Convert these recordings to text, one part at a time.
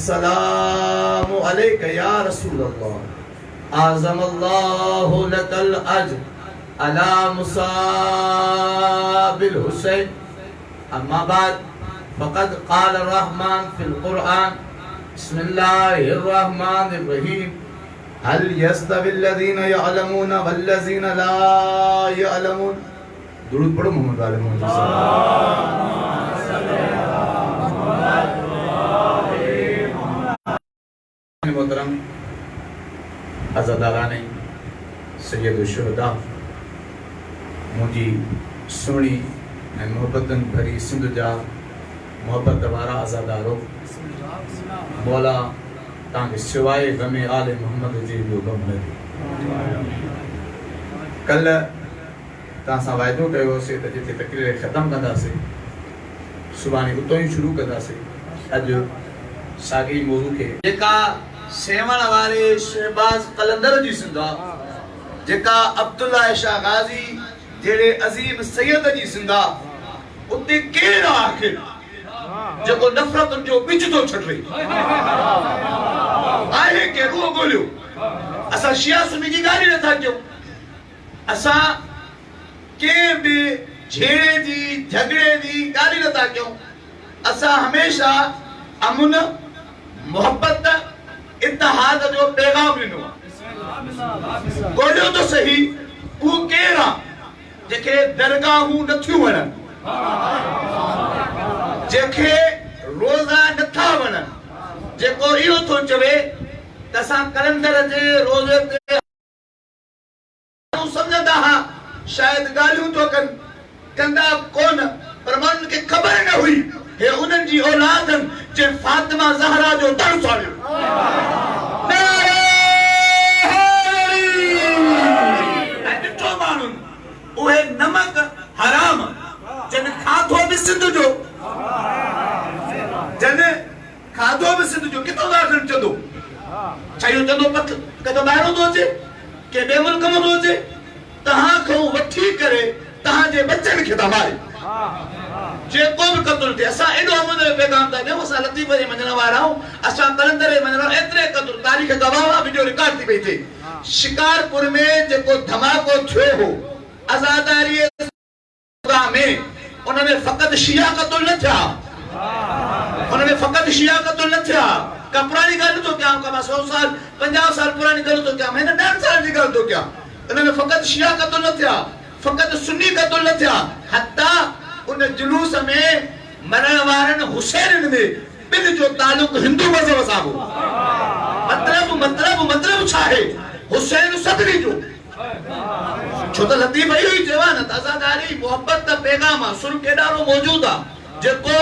सलामु अलैका या रसूल अल्लाह आज़मल्लाहु लकल अज्र अला मुसाबिल हुसैन अम्मा बाद फ़क़द क़ाल रहमान फ़िल क़ुरआन बिस्मिल्लाहिर रहमानिर रहीम हल यस्तविल्लज़ीना यअलमून वल्लज़ीना ला यअलमून। दुरूद पढ़ो मोहम्मद वाले मोहम्मद मोहतरम अज़ादाराने सैयद शुहदा मुझी सुनी मोहब्बतन भरी सिंध जा मोहब्बत वारा अज़ादारो मौला ताके सिवाय गमे आले मोहम्मद जी जो गम न कल तासा वायदो कयो से त जिते तकरीर खत्म कंदासे सुभाणे उतो ही शुरू कंदासे। अज सागी मौजू के जेका सेवण वाले शहबाज कलंदर जी सिंधा जेका अब्दुल्ला शाह गाजी जेड़े अजीम सैयद जी सिंधा उते केर आखिर जेको नफरत जो बिच तो छटरे आहे के रो गोलियो असा शिया सुन्नी जी गाली न था क्यों असा के भी झेड़े जी झगड़े जी गाली न था क्यों असा हमेशा अमन मोहब्बत इत्तेहाद जो पैगाम ॾिनो गोलियो तो सही वो केरा जेके दरगाहूं नथियूं वणन जेके रोज़ा नथा वणन जेको इहो थो चवे त असां कलंदर जे रोज़े ते समझंदा हा शायद ॻाल्हियूं तो कंदा कोन पर माण्हुनि खे ख़बर न हुई हे उन्हनि जी औलादनि जे फातिमा ज़हरा जो दर साड़ियो ॾिठो माण्हुनि उहे नमक हराम जन खाधो बि सिंध जो जन खाधो बि सिंध जो किथां दाख़िल चंदो छा इहो चंदो पथ किथां ॿाहिरों थो अचे के ॿिए मुल्क मां थो अचे तव्हां खां वठी करे तव्हांजे बच्चनि खे था मारे जेको भी कत्ल थे असा एडो अमन पैगाम ता देव असा लतीफ जे मञण वारा आहियूं असा कलंदर जे मञण वारा एतिरे कत्ल तारीख़ गवाह वीडियो रिकॉर्ड थी पई थे शिकारपुर में जेको धमाको थियो हो आज़ादारी में उनमें फ़क़त शिया कत्ल न थिया उनमें फ़क़त शिया कत्ल न थिया का पुरानी ॻाल्हि तो क्या का 100 साल 50 साल पुरानी ॻाल्हि तो क्या मैंने 10 साल जी ॻाल्हि तो क्या उनमें फ़क़त शिया कत्ल न थिया फ़क़त सुन्नी कत्ल न थिया हत्ता उन जुलूस में मरण वारन हुसैन में बिन जो ताल्लुक हिंदू मज़हब सां हो मतलब छा है हुसैन सदरी जो छो त लतीफ इहो ई जवान आज़ादारी मोहब्बत पैगाम सुर केडारो मौजूद आ जेको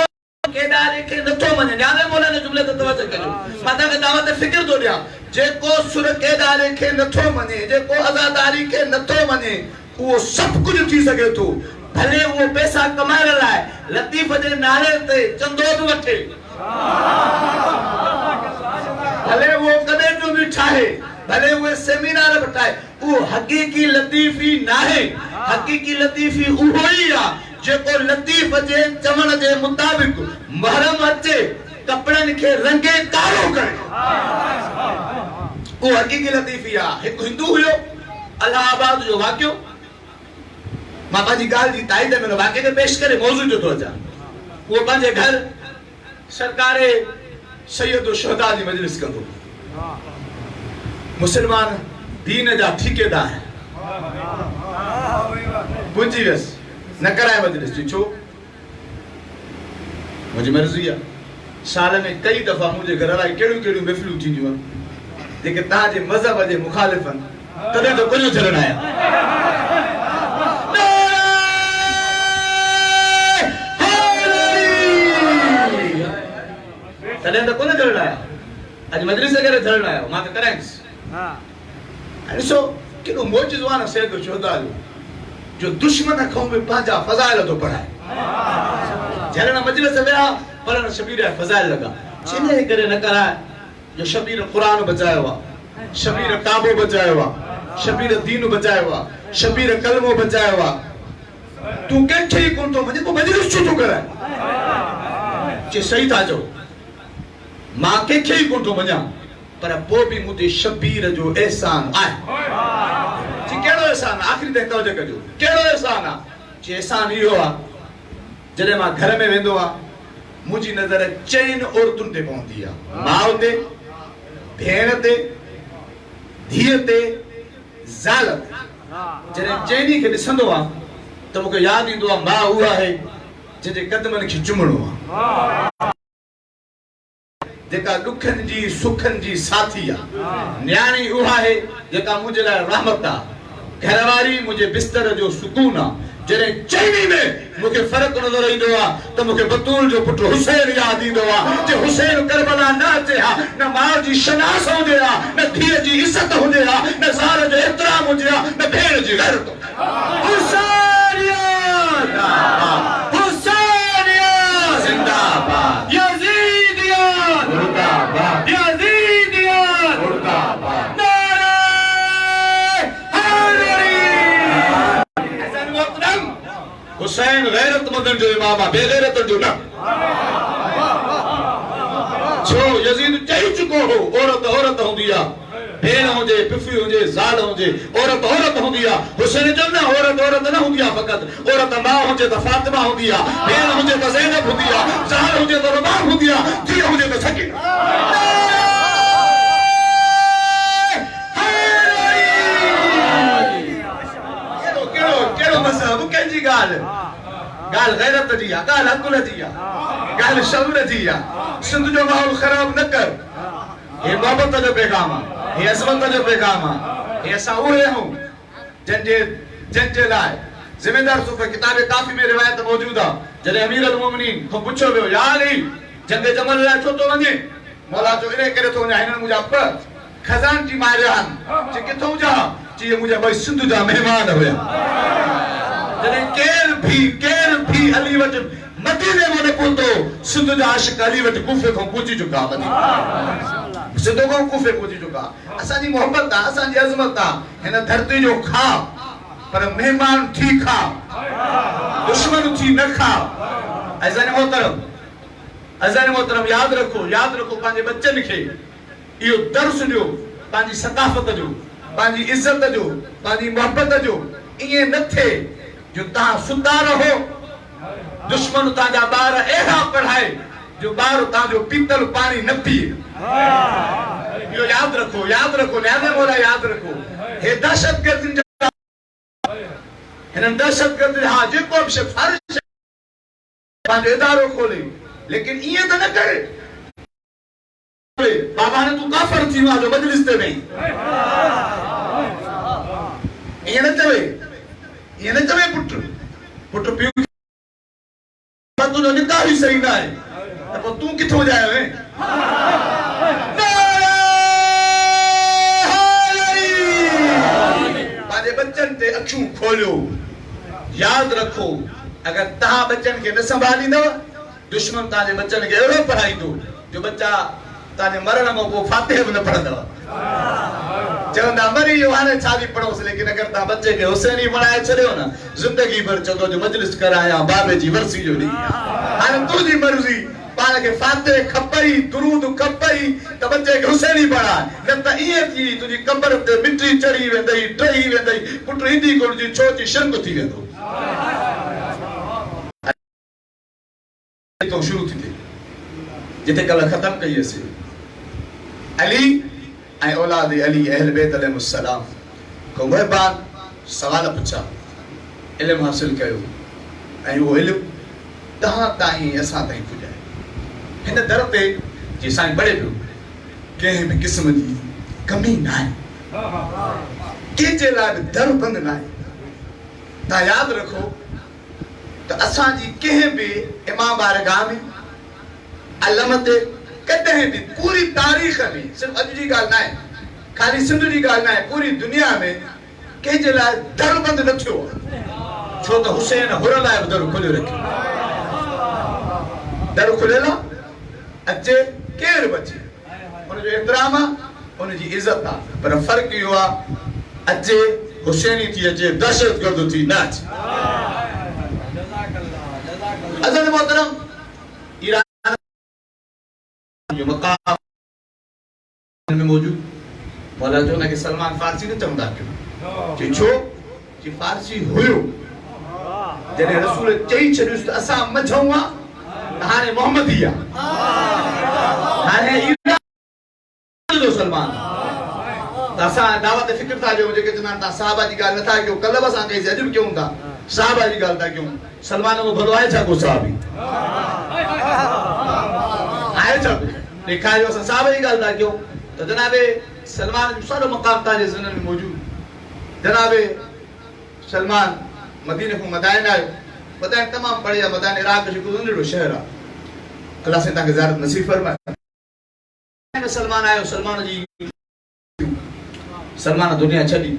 केडारे के नथो मने ध्यान बोले ने जुमले त तवज्जो कजो माता के दावत फिक्र तो दिया जेको सुर केडारे के नथो मने जेको आज़ादारी के नथो मने वो सब कुछ थी सके तो भले वो पैसा कमाइण लाइ लतीफ जे नाले ते चंदो बि वठे भले वो कदे जो भी ठाहे भले वो सेमिनार बटाए वो हकीकी लतीफी नाहे हकीकी लतीफी उहो ई आ जेको लतीफ जे चवण जे मुताबिक महरम अचे कपड़न खे रंगे कारो करे वो हकीकी लतीफी आ। एक हिंदू हुयो इलाहाबाद जो वाक़ियो मां पंहिंजी ॻाल्हि जी ताईद में वाक़े खे पेश करे मौज़ू जो थो अचां उहो पंहिंजे घर सरकार सैयद शुहदा जी मजलिस कंदो मुसलमान दीन जा ठेकेदार पुंजी वियस न कराए मजलिस जी छो मुंहिंजी मर्ज़ी आहे साल में कई दफ़ा मुंहिंजे घर लाइ कहिड़ियूं कहिड़ियूं महफ़िलूं थींदियूं आहिनि जेके तव्हांजे मज़हब जे मुखालिफ़ आहिनि तॾहिं त कोन झलण आया तॾहिं त कोन झलण आया अॼु मजलिस करे झलण आया मां त करायसि ॾिसो केॾो मौजूदु आहे न सैयद शुहदा जो दुश्मन खां बि पंहिंजा फज़ाइल थो पढ़ाए झलण मजलिस विया पढ़ण शबीर जा फज़ाइल लॻा इन करे न कराए जो शबीर क़ुरान बचायो आहे शबीर काबो बचायो आहे शबीर दीन बचायो आहे शबीर कलमो बचायो आहे तूं कंहिंखे ई कोन थो मञे पोइ मजलिस छो थो कराए चे सही था चओ मां कंहिंखे ई कोन थो मञा पर पोइ बि मुंहिंजे शबीर जो एहसान आहे जी कहिड़ो एहसान आहे आख़िरी ताईं तवजो कजो कहिड़ो एहसान आहे जी एहसान इहो आहे जॾहिं मां घर में वेंदो आहे मुंहिंजी नज़र चइनि औरतुनि ते पवंदी आहे माउ ते भेण ते धीअ ते ज़ाल ते जॾहिं चइनी खे ॾिसंदो आहे त मूंखे यादि ईंदो आहे मां उहा आहे जंहिंजे क़दमनि खे चुमणो आहे जेका दुखनि जी सुखनि जी साथी आहे न्याणी उहा आहे जेका मुंहिंजे लाइ रहमत आहे घरवारी मुंहिंजे बिस्तर जो सुकून आहे जॾहिं चइनी में मूंखे फ़र्क़ु नज़र ईंदो आहे त मूंखे बतूल जो पुटु हुसैन यादि ईंदो आहे जे हुसैन करबला न अचे हा न माउ जी शनास हुजे हा न धीअ जी इज़त हुजे हा न ज़ाल जो एतिराम हुजे हा न भेण जी गैरत जिंदाबाद यजीदियत मुर्दाबाद यजीदियत मुर्दाबाद नारे हैदरी हसन मोहतरम हुसैन गैरतमंदन जो इमाम आहे बेगैरतन जो न छो यजीद चई चुको हो औरत औरत हूंदी आहे भेण हुजे पिफी हुजे ज़ाल हुजे औरत औरत हूंदी आहे हुसैन जो न औरत औरत न हूंदी आहे फ़क़ति औरत माउ हुजे त फातिमा हूंदी आहे भेण हुजे त ज़ैनब हूंदी आहे ज़ाल हुजे त रुबाब हूंदी आहे धीअ हुजे त सकीना केड़ो केड़ो मज़हब कंहिंजी ॻाल्हि ॻाल्हि गैरत जी आहे ॻाल्हि अकुल जी आहे ॻाल्हि शौर जी आहे सिंध जो माहौल ख़राब न कर हे मोहब्बत जो पैगाम आहे हे अज़मत जो पैगाम आहे हे असां उहे आहियूं जंहिंजे लाइ ज़िमेदार सूफ़ किताब काफ़ी में रिवायत मौजूद आहे जॾहिं अमीर अल मोमिनीन खां पुछियो वियो या अली जंग जमल लाइ छो थो वञे मौला चयो इन करे थो वञा हिननि मुंहिंजा ॿ खज़ानची मारिया आहिनि चई किथां जा चई मुंहिंजा ॿई सिंध जा महिमान हुया जॾहिं केर भी अली वटि मदीने में न पहुतो सिंध जा आशिक अली वटि कूफे खां पहुची चुका मदीने सिंध खां कूफे पहुची चुका असांजी मोहब्बत आहे असांजी अज़मत आहे हिन धरती जो खा पर मेहमान थी खा दुश्मन थी न खा अज़ान मोहतरम याद रखो पंहिंजे बच्चन खे इहो दर्स ॾियो पंहिंजी सकाफ़त जो पंहिंजी इज़त जो पंहिंजी मोहब्बत जो ईअं न थिए जो तव्हां सुता रहो दुश्मन तव्हांजा ॿार अहिड़ा पढ़ाए जो ॿार तव्हांजो पीतल पाणी न पीए इहो यादि रखो न्याने मोला यादि रखो हे दहशतगर्दी हिननि दहशतगर्दी हा जेको बि सिफारिश पंहिंजो इदारो खोले लेकिन ईअं त न करे बाबा ने तूं काफ़िर थी वियो जो मजलिस ते वई ईअं न चवे पुट पियो तुंहिंजो निकाह ई सही न आहे त पोइ तूं किथां जायो आहीं पंहिंजे बच्चनि ते अखियूं खोलियो यादि रखो अगर तव्हां बच्चनि खे न संभालींदव दुश्मन तव्हांजे बच्चनि खे अहिड़ो पढ़ाईंदो जो बच्चा तव्हांजे मरण खां पोइ फातिह बि न पढ़ंदव चवंदा मरी वियो हाणे छा थी पढ़ोसि लेकिन अगर तव्हां बच्चे खे हुसैनी बणाए छॾियो न ज़िंदगी भर चवंदो जो मजलिस करायां बाबे जी वरसी जो ॾींहुं हाणे तुंहिंजी मर्ज़ी पाण खे फातिह खपई दुरूद खपई त बच्चे खे हुसैनी बणाए न त ईअं थी तुंहिंजी कबर ते मिटी चढ़ी वेंदई टही वेंदई पुट ईंदी कोन जी छो जी शिरक थी वेंदो तो शुरू थी थिए जिते कल्ह ख़त्म कई असीं अली ऐं औलाद अली अहल बैत अलैहिस्सलाम को महिरबान सवाल पुछा इल्मु हासिल कयो ऐं उहो इल्मु तव्हां ताईं असां ताईं पुॼाए हिन दर ते जीअं साईं पढ़े पियो कंहिं बि क़िस्म जी कमी न आहे कंहिंजे लाइ बि दर बंदि न आहे तव्हां यादि रखो त असांजी कंहिं बि इमाम बारगाह में अलम ते कॾहिं बि पूरी तारीख़ में सिर्फ़ु अॼु जी ॻाल्हि न आहे खाली सिंध जी ॻाल्हि न आहे पूरी दुनिया में कंहिंजे लाइ दर बंदि न थियो छो त हुसैन हुर लाइ बि दर खोलियो रखियो दर खुलियल आहे अचे केरु बि अचे हुनजो एतिराम आहे हुनजी इज़त आहे पर फ़र्क़ु इहो आहे अचे हुसैनी थी अचे दहशतगर्द थी न अचे अज़ीज़ मोहतरम जो मकाम में मौजूद मौला जो ना कि सलमान फारसी ने चमदा क्यों जी छो जी फारसी हुयो जने रसूल चई छडियुस त असा मझवा हाने मोहम्मदिया हाने ईरान जो सलमान असा दावत फिक्र था जो जेके जना ता साहबा जी गाल नथा क्यों कल बसा कई से अजब क्यों था साहबा जी गाल था क्यों सलमान को भलो आए छा को साहबी आए छा देखा जो साहबा जी गाल था क्यों तो जनाबे सलमान सारो मकाम ताजे ज़नन में मौजूद जनाबे सलमान मदीने को मदाइन आयो मदाइन तमाम बढ़िया मदाइन इराक जो गुजरो शहर अल्लाह से ताके ज़ियारत नसीब फरमाए में सलमान आयो सलमान दुनिया छड़ी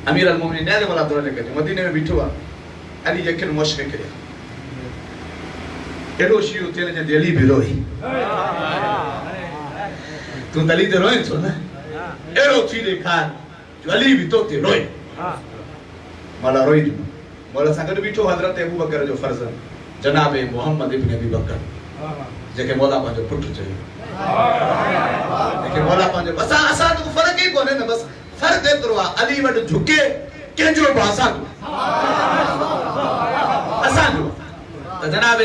अमीर अल मोमिनीन ने वाला तो लेके मदीने में बिठो अली यकिन मुशरिक करे एडो शियो तेने जे अली भी रोई तू दली ते रोए तो ना एरो थी देखा जो अली भी तो ते रोए मला रोई जो मला संगत बिठो हजरत अबू बकर जो फर्जन जनाब मोहम्मद इब्न अबी बकर जेके मौला पांजो पुट चयो जेके मौला पांजो बस असा तो फर्क ही कोने ना बस फर्क एतरो अली वड झुके केजो भाषा असा जो तो जनाब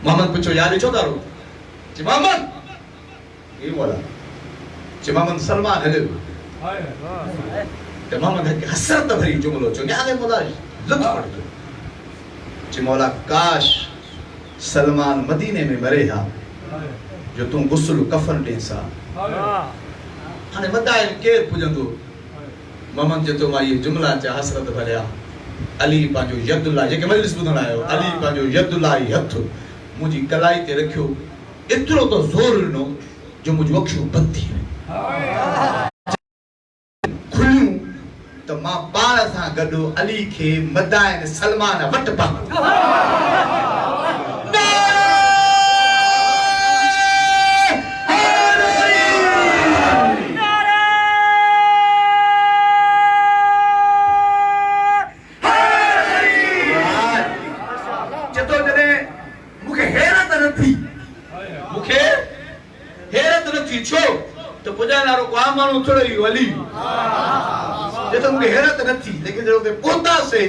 मोहम्मद पुछो यार छो दारो जी मोहम्मद ये बोला मोहम्मद सलमान है तो मोहम्मद हसरत भरी जुमलो चो आगे मौला लुत्फ पड़ो मौला काश सलमान मदीने में मरे हा जो तू गुस्ल कफन टेसा हाने मदाइन केर पुजंदो मोहम्मद जो तो मा ये जुमला चा हसरत भरिया अली पांजो यदुल्लाह जेके मजलिस बुधण आयो अली पांजो यदुल्लाह हथ मुजी कलाई ते रखियो इतरो तो जोर नो जो मुझ वक्षु बंद थी खुलियूं तो मां पाण सां गॾु अली खे मदाइन सलमान वट पा तो पुजानारो को आमानो थोड़ो ही वली जे तो मुके हैरत न थी लेकिन जो ते पोता से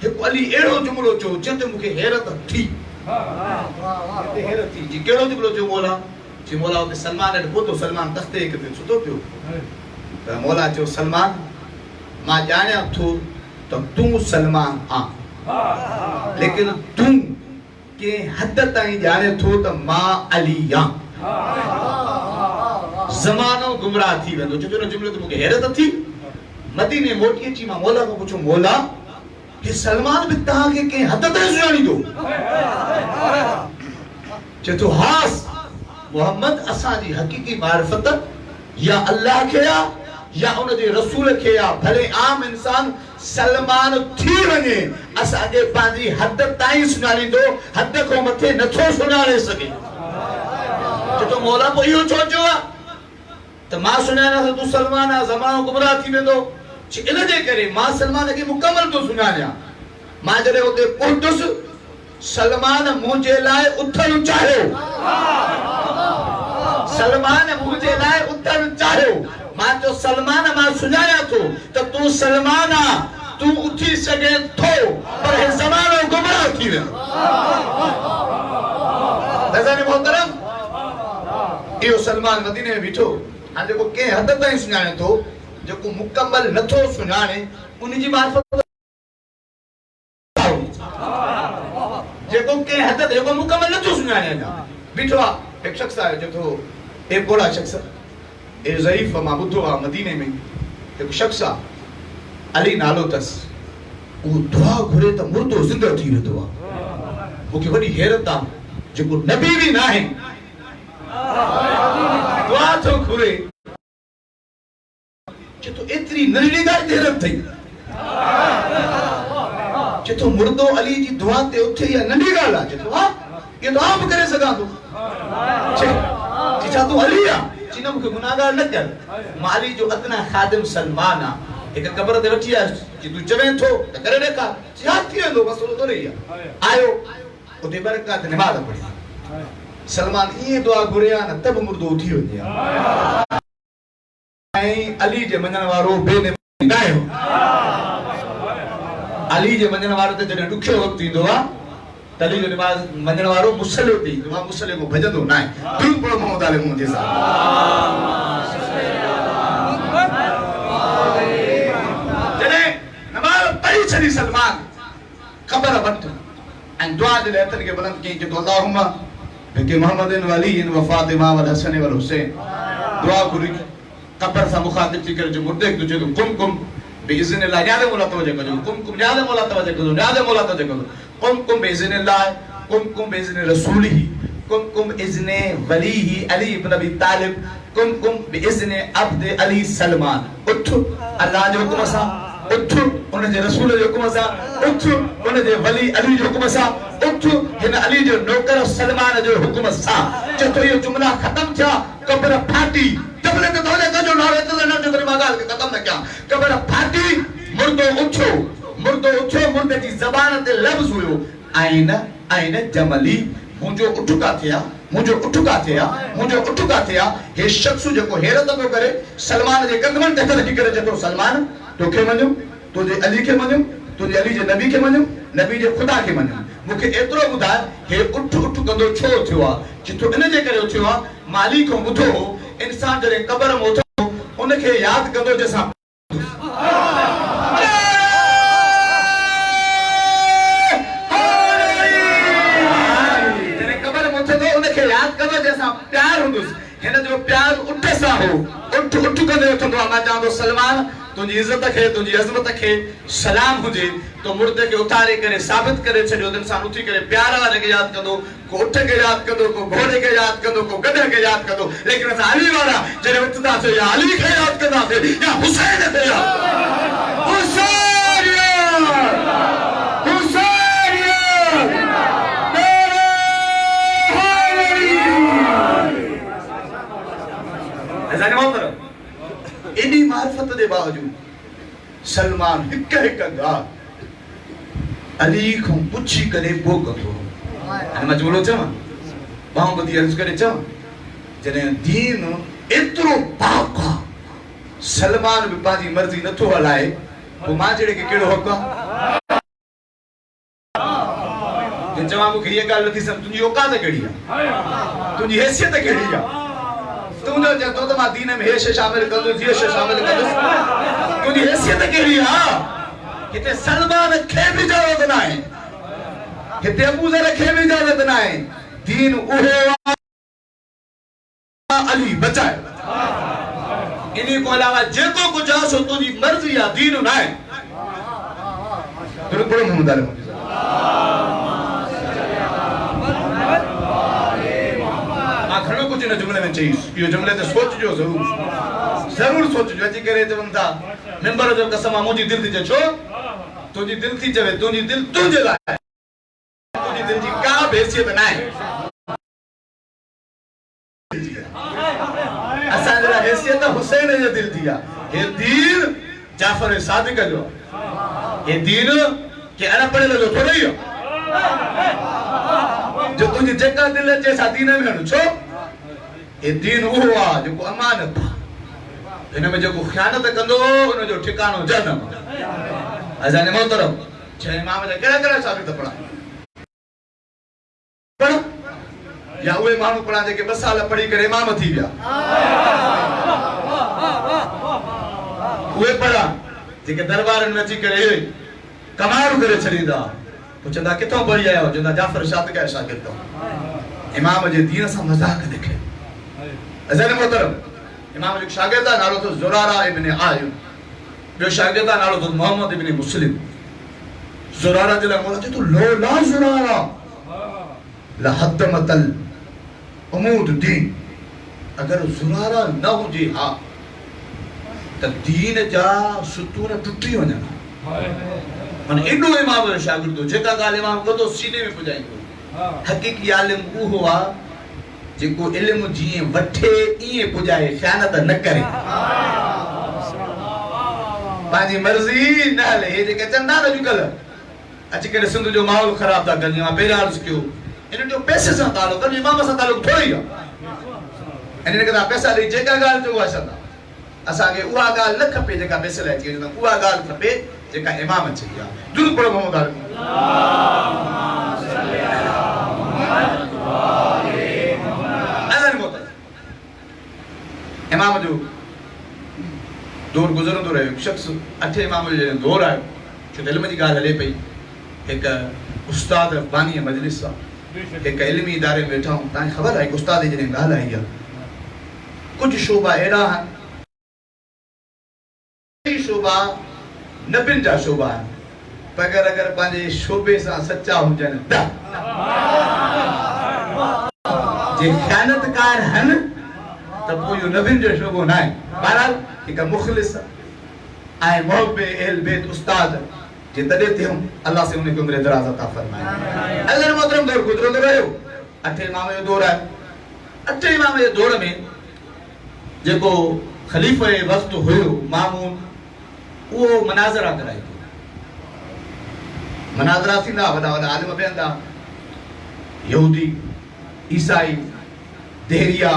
एक वली एड़ो जुमलो चो जते मुके हैरत थी ते हैरत थी जी केड़ो जुमलो चो मौला के सलमान ने पोतो सलमान तख्ते के ते सुतो पियो त मौला चो सलमान मां जाने थो तो तू सलमान आ लेकिन तू के हद ताई जाने थो तो मां अली आ ज़मानो गुमराह थी वेंदो जो न जुमले तो मुके हैरत थी मदीने मोटी ची मां मौला को पूछो मौला कि सलमान भी ता के हद ते सुणी दो जे तो हास मोहम्मद असा जी हकीकी मारिफत या अल्लाह के या उन जे रसूल के भले आम इंसान सलमान थी वने असा के पांजी हद ताई सुणी दो हद को मथे नथो सुणाणे सके जे तो मौला को यो चोजो तो मां सुनाना तू सलमान आ ज़मानो गुमराह थी वेंदो इन जे करे मां सलमान के मुकम्मल तो सुनाया मां जरे ओते पहुंचुस सलमान मुझे लाए उथल चाहियो सलमान मुझे लाए उथल चाहियो मां जो सलमान मां सुनाया तो तू सलमान आ तू उठी सके थो पर हे ज़मानो गुमराह थी वे नज़र मोहतरम यो सलमान मदीने में बिठो आ जेको के हद ताईं सुञाणे थो जेको मुकम्मल नथो सुञाणे उन जी मारिफत जेको के हद जेको मुकम्मल नथो सुञाणे बिठो एक शख्स आयो जो तो एक बोला शख्स ए ज़ईफ मां बुधो आ मदीने में एक शख्स अली नालो तस वो दुआ घुरे त मुर्दो जिंदा थी वेंदो आ मुके वडी हैरत आ जेको नबी भी ना है दुआ तो घुरे जे तो इतनी नंढी गाल ते रख थई जे तो मुर्दो अली जी दुआ ते उथे या नंढी गाल आ जे तो हां ये तो आप करे सका तो जी तू अली आ जिन मुके गुनाहगार न कर माली जो अदना खादिम सलमान आ एक कब्र ते वठी आ कि तू चवे थो त करे देखा याद थी वेंदो मसलो तो नहीं आयो उते बरकत नमाज पढ़ी सलमान ये दुआ घुरिया न तब मुर्दो उठी वञे ऐं अली जे मञण वारो बेने गायो अली जे मञण वारो ते जॾहिं ॾुखियो वक़्तु ईंदो आहे त अली जो नमाज़ मञण वारो मुसले ते ईंदो आहे मुसले को भॼंदो न आहे दुरूद पढ़ो मोहम्मद आले मुंहिंजे सां जॾहिं नमाज़ पढ़ी छॾी सलमान ख़बर वठ ऐं दुआ जे लाइ हथनि खे बुलंद कई कि तो अल्लाहुम्मा बिके मोहम्मदिन व अलीइन व फातिमा व हसन व हुसैन दुआ घुरी क़ब्र सां मुखातिब थी करे जो मुर्दे खे चयो कुम कुम बिइज़्निल्लाह याद मोला तवज्जो कजो कुम कुम याद मोला तवज्जो कजो याद मोला तवज्जो कजो कुम कुम बिइज़्निल्लाह कुम कुम बिइज़्नि रसूलिही कुम कुम इज़्नि वलीही अली इब्न अबी तालिब कुम कुम बिइज़्नि अब्द अली सलमान उठ अल्लाह जो हुक्म सां उठ उन जे रसूल जो हुक्म सां उठ उन जे वली अली जो हुक्म सां उठ हिन अली जो नौकर सलमान जो हुक्म सां चतो ये जुमला खत्म थिया कब्र फाटी जबले तो तोले का जो नारे तो न जो मगाल के खत्म न क्या कब्र फाटी मुर्दो उठो मुर्दे जी ज़बान ते लफ्ज़ हुयो आइन आइन जमली मुंजो उठका थिया हे शख्स जेको हैरत पियो करे सलमान जे कदमन ते रखी करे जेको सलमान तोखे मञो तुझे अली के मञो तुझे अली जे नबी के मञो नबी जे खुदा के मञो मुखे एतिरो ॿुधाए हे उठ कंदो छो थियो आहे चिथो इन जे करे थियो आहे माली खां ॿुधो इंसान जॾहिं क़ब्र में उथो उनखे यादि कंदो जंहिंसां जॾहिं क़ब्र में उथंदो उनखे यादि कंदो जंहिंसां प्यार हूंदुसि हिन जो प्यार उठ सां हो उठ कंदे उथंदो आहे मां चवां थो सलमान तुझी इज्जत के तुझी अजमत के सलाम हुजे तो मुर्दे के उतारे करे साबित करे छड़ो इंसान उठी करे प्यार वाले के याद कंदो को उठ के याद कंदो को घोड़े के याद कंदो को गधे के याद कंदो लेकिन अस अली वाला जरे उठदा से या अली के याद कंदा से या हुसैन के याद इनी मार्फत दे बावजूद सलमान हिक गा अली को पुछी करे पो कंदो अने मां जुमलो चवां बाऊ बदी अर्ज करे चवां जने दीन एतरो पाक सलमान भी पाजी मर्जी नथो हलाए तो मां जेड़े के केड़ो हक जे चवां मुखे ये गाल नथी सम तुजी औकात केड़ी है तुजी हैसियत केड़ी है तुझो जतो तो मां दीन में हेश शामिल कर दो जीश शामिल कर दो तुझी हैसियत केड़ी है किते सलमान खे भी इजाजत ना है किते अबू जर खे भी इजाजत ना है दीन उहे अली बचाए इनी को अलावा जेको कुछ आसो तुझी मर्जी है दीन ना है तुम बड़ो मोहम्मद आले घणो कुछ इन जुमले में चईस यो जुमले ते सोचजो जरूर सोचजो अची करे चवन था मेंबर जो कसम मुजी दिल थी छो तुजी दिल थी चवे तुजी दिल तुजे लाए तुजी दिल जी का हैसियत ना है असा जरा हैसियत हुसैन जे दिल दिया हे दीन जाफर सादिक जो हे दीन के अन पढ़े जो थोड़ी जो तुजी जेका दिल जे सा दीन में छो ए दीन वो आ जो अमानत इन में जो खयानत कंदो उन जो ठिकानो जन्म अजाने मोहतरम छह इमाम जे केड़ा साबित पड़ा पढ़ या उहे मानू पढ़ा जे 2 साल पढ़ी करे इमाम थी गया उहे पढ़ा जे दरबार में अची करे कमाल करे छड़ीदा पुछंदा किथों पढ़ी आयो जंदा जाफर सादिक का शागिर्द इमाम जे दीन सा मजाक देखे अज़र मोहतरम इमाम जो शागिर्द नालो तो ज़ुरारा इब्न आयub बे शागिर्द नालो तो मोहम्मद इब्न मुस्लिम ज़ुरारा जे मोला तो ला ज़ुरारा ला हदमतल उमूद दीन अगर ज़ुरारा न हुजे हा त दीन जा सुतून टुटी वना मन एडो इमाम जो शागिर्द जेका गाल इमाम कदो सीने में पुजाइंदो हकीकी आलिम वो हुआ जेको इल्म जी वठे ई पुजाए ख़यानत न करे पाजी मर्जी न हले जे के चंदा न जुकल अच करे सिंध जो माहौल खराब था करनी मा पेरा अर्ज क्यों इन जो पैसे से ताल्लुक है इमाम से ताल्लुक थोड़ी है इन के पैसा दी जेका गाल जो असां असा के उहा गाल न खपे जेका पैसे लाइ थी उहा गाल खपे जेका इमाम चई आहे दुरूद पढ़ो मोहम्मद अल्लाहुम्मा सल्ली अला मुहम्मद व आले मुहम्मद अज़न मोहतरम इमाम जो दौर गुजरंदो रहियो शख्स अठे इमाम जो दौर आयो छो इल्म जी गाल हले पई एक उस्ताद बानी मजलिस एक इल्मी इदारे में बैठा हूं तां खबर है उस्ताद जी ने गाल आई है कुछ शोबा एड़ा शोबा नबिन जा शोबा पगर अगर पांजे शोबे सा सच्चा हुजन द जे खयानतकार हन तब कोई नबिन जो शोबो ना है बहरहाल एक मुखलिस आए मोहब्बे अहल बैत उस्ताद जे तदे थे हम अल्लाह से उन्हें उम्र दराज अता फरमाए अगर मोहतरम दौर गुजरंदो रहियो अठे इमाम जो दौर है अठे इमाम जे दौर में जेको खलीफा वक्त हुयो मामून वो मनाजरा कराई मनाजरा थींदा वडा वडा आलिम बेंदा यहूदी ईसाई देहरिया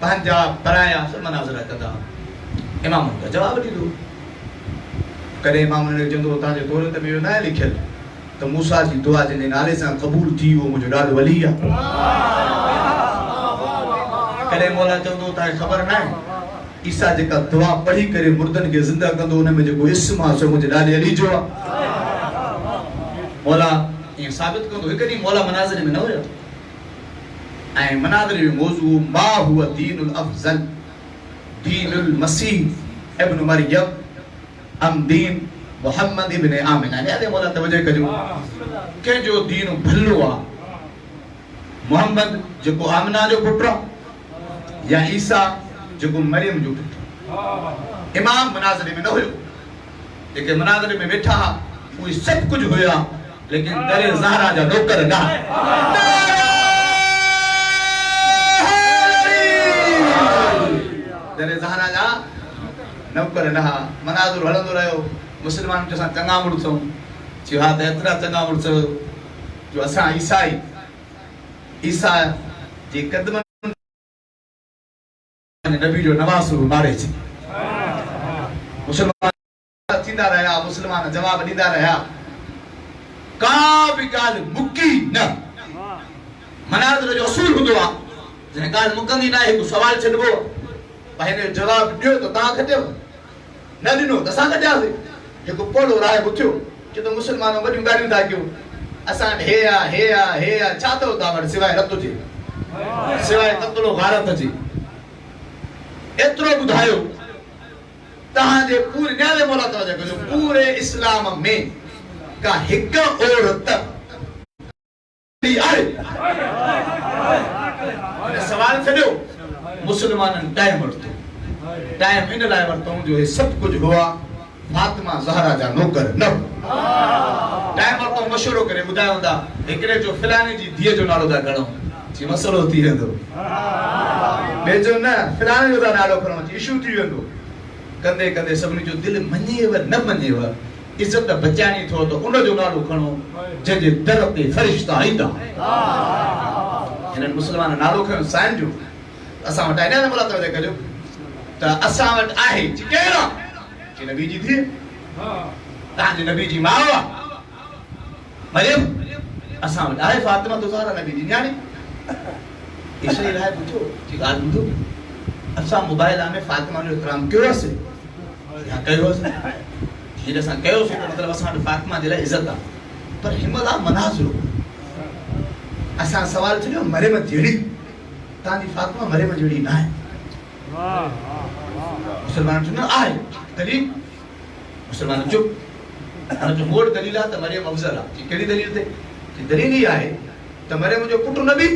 पंजा पराया सब मनाजरा कदा इमाम का जवाब दीदो करे इमाम ने चंदो ता जे दौर ते में ना लिखियल तो मूसा जी दुआ जे नाले से कबूल थी वो मुझे डाल वली है करे मौला चंदो ता खबर ना ईसा जेका दुआ पढ़ी करे मुर्दन के जिंदा कंदो उन में जेको इस्म आ सो मुझे डाल अली जो मौला ये साबित कंदो एकडी मौला मनाज़िर में न हुयो ऐ मनाज़िर में मौजू मा हुआ दीनुल अफजल दीनुल मसीह इब्न मरियम अम दीन मोहम्मद इब्न आमिना ने अदे मौला तवज्जो कजो के जो दीन भलो आ मोहम्मद जेको आमिना जो पुत्र या ईसा जो मरियम जो पुत्र इमाम मनाज़िर में न हुयो जेके मनाज़िर में बैठा वो सब कुछ होया लेकिन दरे ज़हरा जा नौकर ना दरे ज़हरा जा नौकर ना मनाज़िर हलंदो रहियो मुसलमान जो सा चंगा मुड़सो जो हा त एतरा चंगा मुड़सो जो असा ईसाई ईसा जे कदम नबी जो नवासु मारे छी मुसलमान थींदा रहा मुसलमान जवाब दींदा रहा का भी गाल मुकी न मनाज़िर जो असूल हुंदो आ जे गाल मुकंदी ना एक सवाल छडबो भाई जवाब दियो तो ता खटियो न दिनो त सा खटियासे एक पोलो राय बुथियो कि तो मुसलमानो वडी गाडियूं ता कयो असा हे आ छा तो ता वर सिवाय रतो जी सिवाय तकलो गारत जी एतरो बुधायो तहां जे पूरे न्याले मौला तवज्जो कजो पूरे इस्लाम में का हिक औरत दी आए सवाल छड़ो मुसलमानन टाइम वरतो टाइम इन लाइ वरतो जो सब कुछ हुआ फातिमा ज़हरा जा नौकर न टाइम वरतो मशवरो करे बुधायोंदा एकरे जो फलाने जी धीअ जो नालो दा गणो जी मसलो थी वेंदो बेजो न फलाने जो नालो खणो इशू थी वेंदो कंदे कंदे सभनी जो दिल मनेव न मनेव इज्जत बचानी थो तो उन जो नालो खणो जे जे दर पे फरिश्ता आईंदा इन मुसलमान नालो खणो साइन जो असा वटा ने बोला तो कजो त असा वट आहे केरा कि नबी जी थी हां जे नबी जी मावा मरियम असा वट आहे फातिमा तो ज़हरा नबी जी न्याणी इसलिए लाए पूछो कि गाल बुझो असा मोबाइल में फातिमा जो इकराम क्यों से या कयो से ये जैसा कयो से मतलब असा फातिमा जे इज्जत आ पर हिम्मत आ मनाज़िरो असा सवाल छो मरियम जेड़ी तानी फातिमा मरियम जेड़ी ना है मुसलमान जो ना आए दलील मुसलमान चुप अन जो मोड़ दलील आ त मरियम अफजल आ केड़ी दलील थे कि दलील ही आए त मरियम जो पुत्र नबी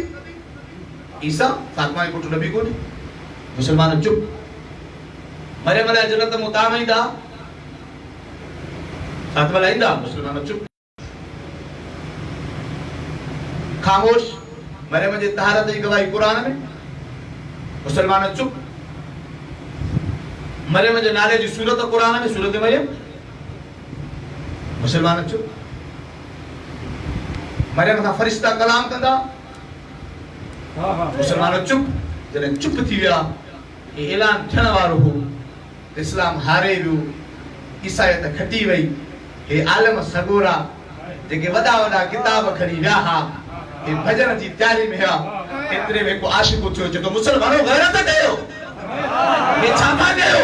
ईसा फातिमा को नबी को मुसलमान चुप मरियम अले जन्नत मुतामिदा फातिमा लाइंदा मुसलमान चुप खामोश मरियम जे तहारत जी गवाही कुरान में मुसलमान चुप मरियम जे नाले जी सूरत कुरान में सूरत मरियम मुसलमान चुप मरियम सां फरिश्ता कलाम कंदा मुसलमान चुप जॾहिं चुप थी विया हे ऐलान थियण वारो हो इस्लाम हारे वियो ईसाइत खटी वई हे आलम सगोरा जेके वॾा वॾा किताब खणी विया हा हे भॼन जी तयारी में हुआ एतिरे में को आशिक़ थियो जेको मुसलमानो गैरत कयो हे छा था कयो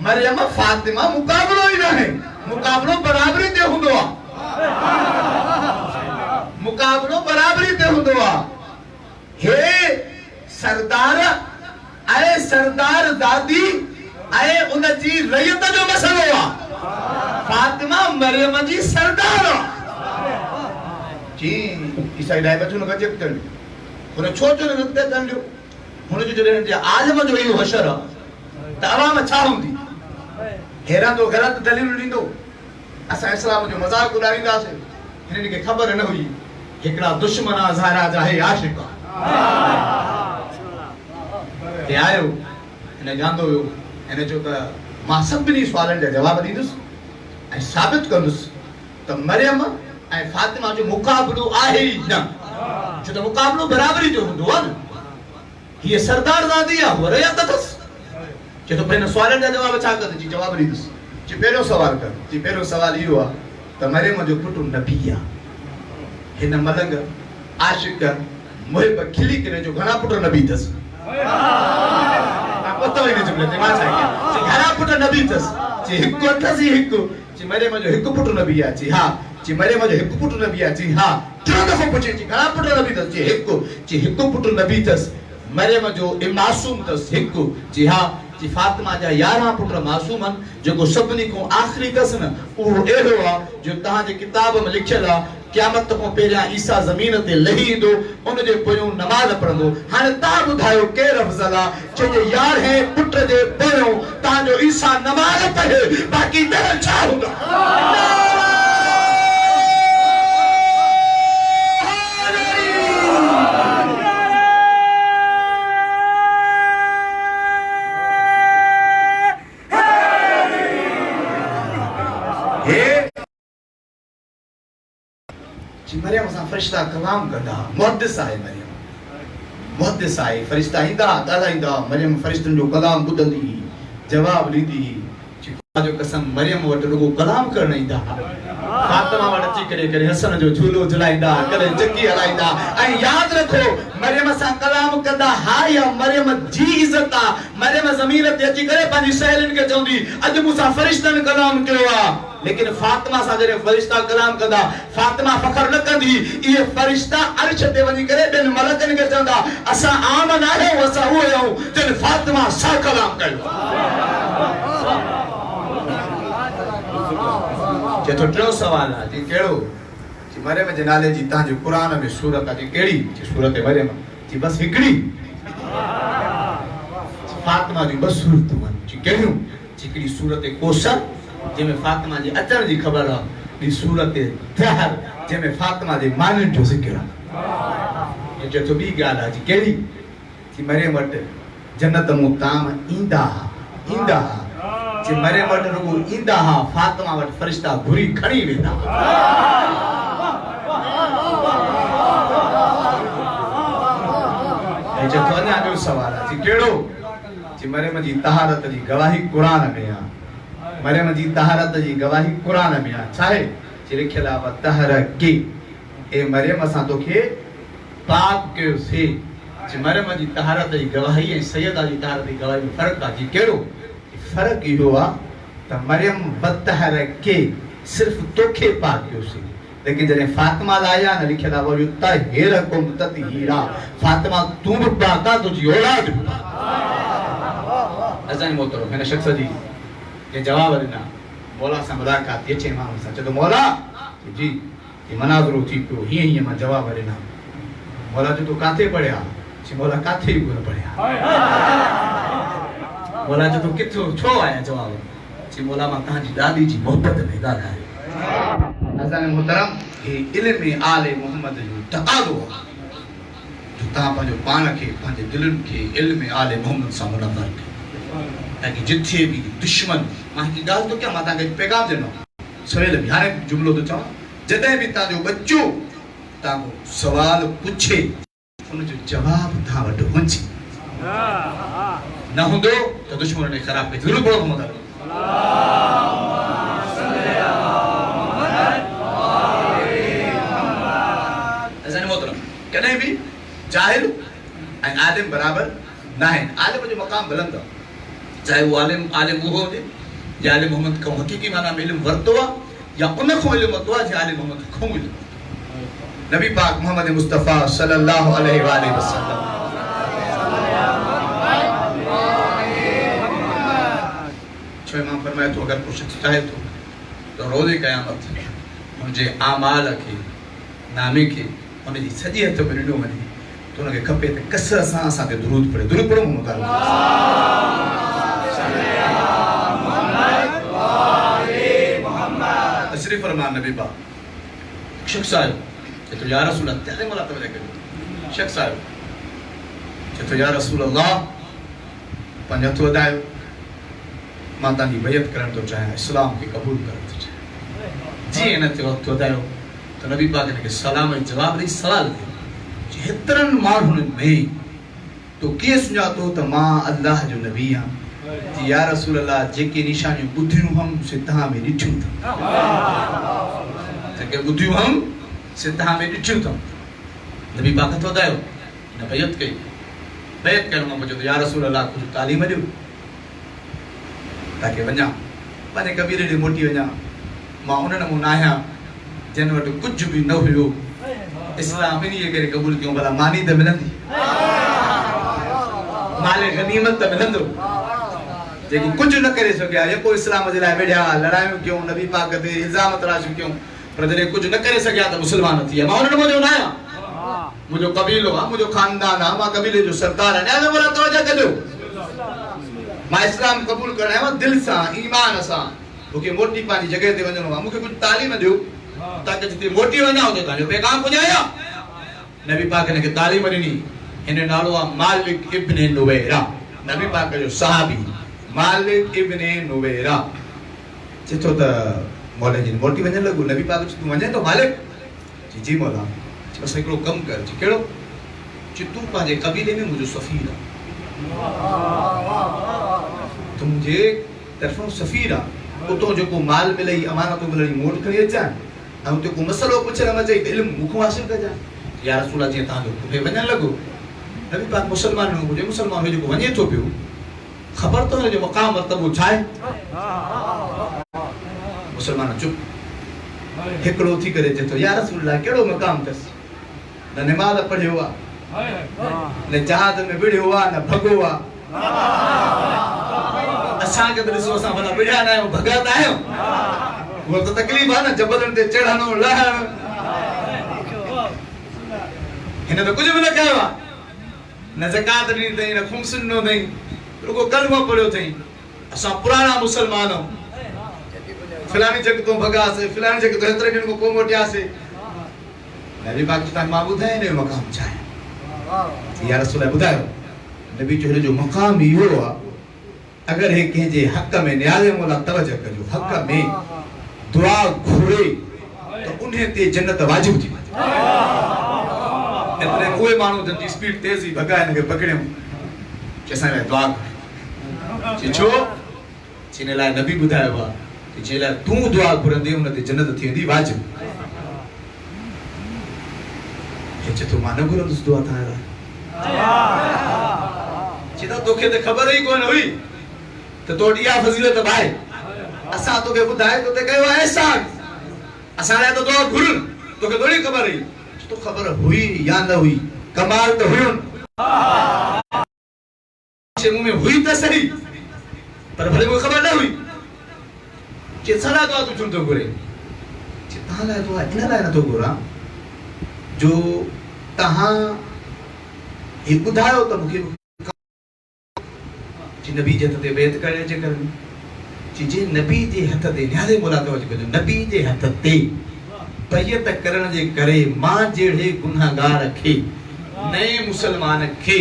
मरियम फातिमा मुकाबलो ही रहे मुकाबलो बराबरी ते हूंदो मुकाबलो बराबरी ते हूंदो हे सरदार आए सरदार दादी आए उन जी रयत जो मसलो फातिमा मरियम जी सरदार जी ईसाई दाई बचो न गजे तन उन छो जो न ते तन जो हुन जो जने जे आलम जो इहो हशर त अवाम छा हुंदी हेरा तो गलत दलील ॾींदो असां इस्लाम जो मजाक उॾाईंदासीं हिननि खे ख़बर न हुई हिकड़ा दुश्मन ज़ारा जा है आशिक़ ते आयो हिन जांदो हुयो हिन जो त मां सभिनी सुवालनि जा जवाब ॾींदुसि ऐं साबित कंदुसि त मरियम ऐं फातिमा जो मुक़ाबलो आहे ई न छो त मुक़ाबलो बराबरी जो हूंदो आहे न हीअ सरदार दादी आहे हुअ रयत अथसि चए तो पहिरियों सुवालनि जा जवाब छा कंदे जी जवाब ॾींदुसि जी पहिरियों सवाल कर जी पहिरियों सवाल इहो आहे त मरियम जो पुटु नबी आहे हिन मलंग आशिक़ मुहिब खिली करे जो घणा पुट नबी अथसि पतो ई न जुमले ते मां छा कयां जी घणा पुट नबी अथसि जी हिकु अथसि हिकु जी मरियम जो हिकु पुटु नबी आहे जी हा जी मरियम जो हिकु पुटु नबी आहे जी हा टियों दफ़ो पुछे जी घणा पुट नबी अथसि जी हिकु पुटु नबी अथसि मरियम जो मासूम अथसि हिकु जी हा जी फातिमा जा 11 पुट मासूम आहिनि जेको सभिनी खां आख़िरी अथसि न उहो अहिड़ो आहे जो तव्हां जे किताब में लिखियल आहे क़यामत खां पहिरियां ईसा ज़मीन ते लही ईंदो उन जे पोयों नमाज़ पढ़ंदो हाणे तव्हां ॿुधायो केरु अफ़ज़ल आहे चइजे 11 पुट जे पोयों तव्हांजो ईसा नमाज़ पढ़े बाक़ी ॾह छा हूंदा मरियम सां फरिश्ता कलाम कंदा मुहद्दिस आहे मरियम मुहद्दिस आहे फरिश्ता ईंदा ॻाल्हाईंदा मरियम फरिश्तनि जो कलाम ॿुधंदी जवाब ॾींदी खुदा जो कसम मरियम वटि रुगो कलाम करण ईंदा फातिमा वटि अची करे हसन जो झूलो झुलाईंदा कॾहिं चकी हलाईंदा ऐं यादि रखो मरियम सां कलाम कंदा हा या मरियम जी इज़त आहे मरियम ज़मीन ते अची करे पंहिंजी सहेलियुनि खे चवंदी अॼु मूंसां फरिश्तनि कलाम कयो आहे लेकिन फातिमा सां जॾहिं फरिश्ता कलाम कंदा फातिमा फ़ख्र न कंदी इहे फरिश्ता अर्श ते वञी करे ॿिनि मलकनि खे चवंदा असां आम न आहियूं असां उहे आहियूं जिन फातिमा सां कलाम कयो चेतो टियों सवाल आहे जी कहिड़ो जी मरियम जे नाले जी तव्हांजे क़ुरान में सूरत आहे जी कहिड़ी जी सूरत मरियम जी बस हिकिड़ी फातिमा जी ॿ सूरतूं आहिनि जी कहिड़ियूं हिकिड़ी सूरत कौसर जंहिंमें फातिमा जे अचण जी ख़बर आहे ॿी सूरत दहर जंहिंमें फातिमा जे माननि जो ज़िक्र आहे चए थो ॿी ॻाल्हि आहे जी कहिड़ी जी मरियम वटि जन्नत मूं ताम ईंदा जी मरियम वटि रुगो ईंदा हा फातिमा वटि फरिश्ता घुरी खणी वेंदा चए थो अञा ॿियो सवाल आहे जी कहिड़ो जी मरियम जी तहारत जी गवाही क़ुरान में आहे मरियम जी तहारत जी गवाही क़ुरान में आहे छा आहे जी लिखियल आहे तहरकी ए मरियम असां तोखे पाक कयोसीं जी मरियम जी तहारत जी गवाही ऐं सैयदा जी तहारत जी गवाही में फ़र्क़ु आहे जी कहिड़ो फ़र्क़ु इहो आहे त मरियम बतहरके सिर्फ़ तोखे पाक कयोसीं लेकिन जॾहिं फातिमा लाइ आहे न लिखियल आहे वो तहिरकुम ततहीरा फातिमा तूं बि पाक आहे तुंहिंजी औलाद बि असांजे मोहतरम हिन शख़्स जी के जवाब ॾिना मौला सां मुलाक़ात थी अचे माण्हू सां चए थो मौला जी ही मनाज़रो थी पियो हीअं मां जवाब ॾिना मौला चए थो काथे पढ़िया जी मौला काथे ई कोन पढ़िया मौला चए थो किथो छो आया जवाब जी मौला मां तव्हांजी ॾाॾी जी मोहबत में ॻाल्हायो असांजे मोहतरम हे इल्म आले मोहम्मद जो तक़ाज़ो आहे जो तव्हां पंहिंजो पाण खे पंहिंजे दिलनि खे इल्म आले मोहम्मद सां मुनव्वर कयो ताकि जिथे भी दुश्मन मां की गाल तो क्या माता के पैगाम देनो सवेल भी हाने जुमलो तो चवा जदे भी ताजो बच्चो ताको सवाल पूछे उन जो जवाब था वटो हुंची न हुंदो तो दुश्मन ने खराब कई जरूर बोलो मोहम्मद ऐसा नहीं मोहतरम कने भी जाहिल ऐं आलिम बराबर ना है आलिम जो मकाम बुलंद चाहे वो आलिम वो हो या आलिम मोहम्मद को हकीकी माना में इल्म वरतो या उन को इल्म वरतो जे आलिम मोहम्मद को इल्म नबी पाक मोहम्मद मुस्तफा सल्लल्लाहु अलैहि वसल्लम छो इमाम फरमाए तो अगर कोई शख्स चाहे तो रोज़े क़यामत मुझे आमाल के नामे के उन जी सजी हथ में ॾिनो वञे तो उनके खपे ते कसर सां असां ते दुरूद पढ़ो मोहम्मद तशरीफ फरमा नबी पाक शख्स आयो तो या रसूल अल्लाह त्यारे मोला तवज्जो कयो शख्स आयो तो या रसूल अल्लाह पंज हथ वधायो मां तव्हांजी बैत करण थो चाहियां इस्लाम खे क़बूल करण थो चाहियां जीअं हिन ते वक़्तु वधायो त नबी पाक हिनखे सलाम ऐं जवाब ॾेई सवाल कयो हेतिरनि माण्हुनि में तो कीअं सुञातो त मां अल्लाह जो नबी आहियां या रसूल अल्लाह जेके निशानियूं ॿुधियूं हम से तव्हां में ॾिठियूं अथऊं जेके ॿुधियूं हम से तव्हां में ॾिठियूं अथऊं नबी पाक हथ वधायो हिन बैत कई बैत करण खां पोइ चयो या रसूल अल्लाह कुझु तालीम ॾियो ताकि वञा पंहिंजे कबीले ॾे मोटी वञा मां उन नमूने आहियां जिन वटि कुझु बि न हुयो इस्लाम इन्हीअ करे क़बूल कयूं भला मानी त मिलंदी माले गनीमत त मिलंदो जेकी कुझु न करे सघिया जेको इस्लाम जे लाइ विढ़िया लड़ायूं कयूं नबी पाक ते इल्ज़ाम तराशियूं कयूं पर जॾहिं कुझु न करे सघिया त मुस्लमान थी विया मां उन नमूने न आहियां मुंहिंजो कबीलो आहे मुंहिंजो ख़ानदान आहे मां कबीले जो सरदार आहियां इन मोला तवज्जो कजो मां इस्लाम क़बूल करण आयो दिल सां ईमान सां मूंखे मोटी पंहिंजी जॻह ते वञणो आहे मूंखे कुझु तालीम ॾियो ताकि जिते मोटी वञा उते तव्हांजो पैगाम पुॼायां नबी पाक हिनखे तालीम ॾिनी हिन नालो आहे मालिक इब्न नुवैरा नबी पाक जो सहाबी मालिक इब्न नुवैरा चए थो त मौला जी मोटी वञण लॻो नबी पाक तूं वञे थो मालिक जी मौला बसि हिकिड़ो कमु कर कहिड़ो चई तूं पंहिंजे कबीले में मुंहिंजो सफ़ीर आहे तुझे तरफों सफीर आ उतो जो को माल मिलई अमानत मिलई मोट खणी अचा ऐं उते को मसलो पुछण में चई त इल्म मुखो हासिल कजा या रसूल जी ता जो खे वञण लगो नबी पाक मुसलमान हो जे मुसलमान हो जो वञे तो पियो खबर तो है जो मकाम मर्तबो छाए मुसलमान चुप हिकड़ो थी करे जे तो या रसूल केड़ो मकाम तस न नमाज पढ़ियो आ न जहाज में विढ़ियो आ न भगो आ असां के तो ॾिसो असां भला विढ़िया न आहियूं भगत आहियूं वो तो तकलीफ़ आहे न जबलनि ते चढ़णो लहण हिन तो कुछ भी न कयो आहे न ज़कात ॾिनी अथई न ख़ुम्स ॾिनो अथई रुगो कलमो पढ़ियो अथई असां पुराणा मुसलमान आहियूं फलाणी जॻह तो भगासीं फलाणी जॻह तो हेतिरे ॾींहंनि खां पोइ मोटियासीं नबी पाक तव्हां मां ॿुधायां हिन जो मक़ाम छा आहे या रसूल ॿुधायो नबी जो हिन जो मक़ाम इहो आहे अगर हे कंहिंजे हक़ में न्यारे मोला तवज्जो कजो हक़ में दुआ घुरे तो उन्हें ते जन्नत वाजिब थी एतरे उहे माण्हू जन जी स्पीड तेज़ी भगाए हिनखे पकड़ियो कि असां लाइ दुआ कर छो जिन लाइ नबी ॿुधायो आहे कि जे लाइ तूं दुआ घुरंदे उन ते जन्नत थी वेंदी वाजिब हे चए थो मां न घुरंदुसि दुआ तव्हां लाइ चए थो तोखे त ख़बर ई कोन हुई तो तोड़ी या फजीलत भाई असा तो के बुधाए तो ते कयो एहसान असा ले तो दुआ घुर तो के थोड़ी खबर है तो खबर हुई या न हुई कमाल तो हुई से मुंह में हुई तो सही पर भले को खबर न हुई जे सला दुआ तू चुन तो घुरे जे ताला दुआ इन ला न तो घुरा जो तहां ही बुधायो तो मुके नबी जे हथ ते बैत करे जे कर जे नबी जे हथ ते न्यारे मोला तवज्जो कजो नबी जे हथ ते बैत करण जे करे मां जेड़े गुनाहगार खे नए मुसलमान खे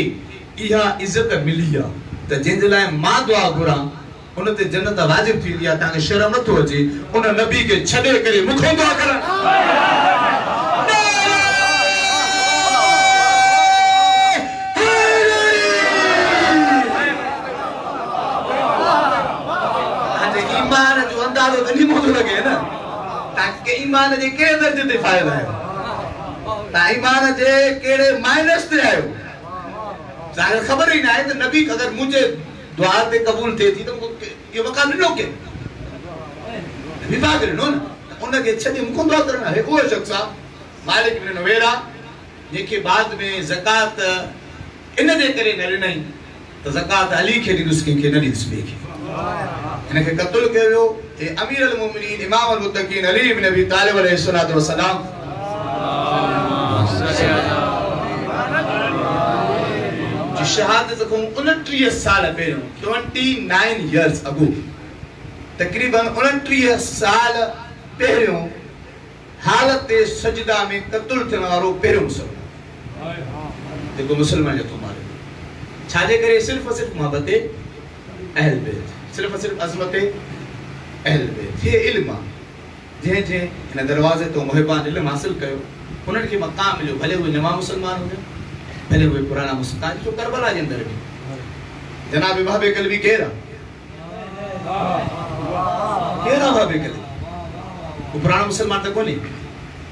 इहा इज्जत मिली आ त जिन जे लाइ मां दुआ घुरां उन ते जन्नत वाजिब थी आ ताके शर्म न थो अचे उन नबी के छडे करे मुखो दुआ करण ईमान जे कहिड़े दर्जे ते फाइल आहियो तव्हां ईमान जे कहिड़े माइनस ते आहियो तव्हांखे ख़बर ई न आहे त नबी अगरि मुंहिंजे दुआ ते क़बूल थिए थी त इहो मक़ाम ॾिनो के विभाग ॾिनो न उनखे छॾे मूंखे दुआ करणु आहे उहो शख़्स आहे मालिक बिन नवेरा जेके बाद में ज़कात इन जे करे न ॾिनई त ज़कात अली खे ॾिनुसि कंहिंखे न ॾिनुसि ॿिए खे हिनखे क़त्ल कयो वियो हे अमीर अल मोमिनीन इमाम अल मुत्तक़ीन अली इब्न अबी तालिब अलैहिस्सलातु वस्सलाम जी शहादत खां 29 साल पहिरियों 29 years ago तकरीबन 29 साल पहिरियों हालत सजदा में क़त्ल थियण वारो पहिरियों मुसलमान जेको मुसलमान जो मारे छाजे करे सिर्फ़ मोहब्बत अहल बैत सिर्फ़ अज़मत अहल बैत ये इल्म जे इन दरवाजे तो मुहिबान इल्म हासिल कयो उन्हनि खे मक़ाम मिलियो भले उहे नवां मुसलमान हुजनि भले उहे पुराना मुसलमान जो करबला जे अंदर जनाब वहाबे कल्बी केरा वहाबे कल्बी वो पुराना मुसलमान त कोन्हे